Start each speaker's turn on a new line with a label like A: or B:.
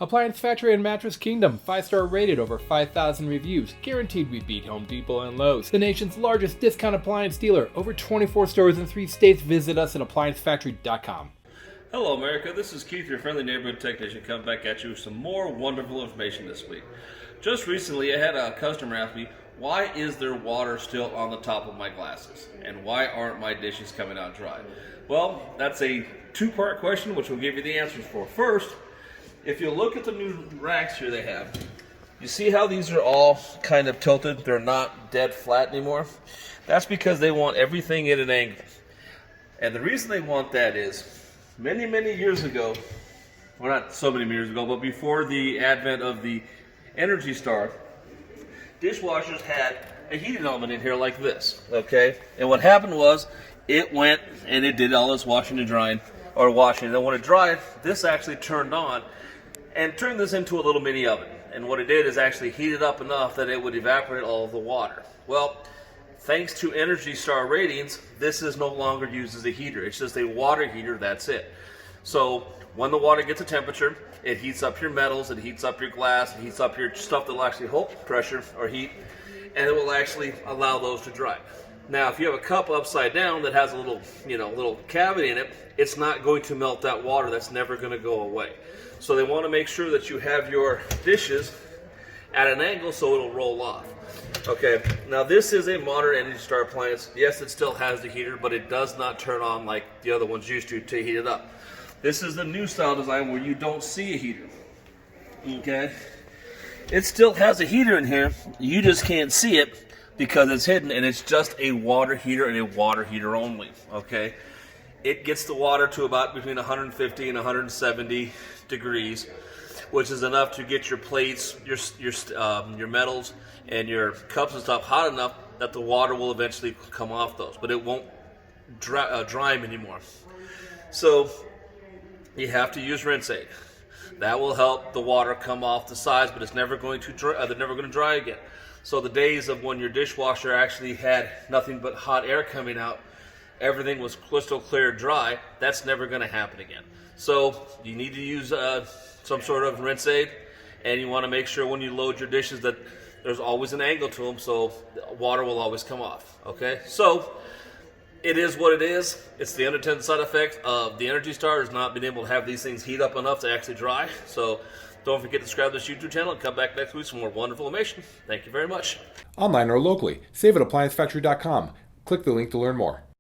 A: Appliance Factory and Mattress Kingdom, 5-star rated, over 5,000 reviews, guaranteed we beat Home Depot and Lowe's. The nation's largest discount appliance dealer, over 24 stores in 3 states. Visit us at ApplianceFactory.com.
B: Hello America, this is Keith, your friendly neighborhood technician, coming back at you with some more wonderful information this week. Just recently I had a customer ask me, why is there water still on the top of my glasses? And why aren't my dishes coming out dry? Well, that's a two-part question which we'll give you the answers for. First, if you look at the new racks here they have, you see how these are all kind of tilted? They're not dead flat anymore. That's because they want everything at an angle. And the reason they want that is, many years ago, well not so many years ago, but before the advent of the Energy Star, dishwashers had a heating element in here like this, okay? And what happened was, it went and it did all this washing and drying, or washing, and then when it dried, this actually turned on and turned this into a little mini oven. And what it did is actually heat it up enough that it would evaporate all of the water. Well, thanks to Energy Star ratings, this is no longer used as a heater. It's just a water heater, that's it. So when the water gets a temperature, it heats up your metals, it heats up your glass, it heats up your stuff that will actually hold pressure or heat, and it will actually allow those to dry. Now, if you have a cup upside down that has a little, little cavity in it, it's not going to melt that water. That's never going to go away. So they want to make sure that you have your dishes at an angle so it'll roll off. Okay, now this is a modern Energy Star appliance. Yes, it still has the heater, but it does not turn on like the other ones used to heat it up. This is the new style design where you don't see a heater. Okay, it still has a heater in here. You just can't see it because it's hidden, and it's just a water heater and a water heater only. Okay, it gets the water to about between 150 and 170 degrees, which is enough to get your plates, your metals, and your cups and stuff hot enough that the water will eventually come off those, but it won't dry them anymore. So you have to use Rinse-Aid. That will help the water come off the sides, but it's never going to dry. They're never going to dry again. So the days of when your dishwasher actually had nothing but hot air coming out, everything was crystal clear dry, that's never going to happen again. So you need to use some sort of Rinse-Aid, and you want to make sure when you load your dishes that there's always an angle to them so water will always come off. Okay, so it is what it is. It's the unintended side effect of the Energy Star is not being able to have these things heat up enough to actually dry. So don't forget to subscribe to this YouTube channel and come back next week for some more wonderful information. Thank you very much.
A: Online or locally, save at ApplianceFactory.com. Click the link to learn more.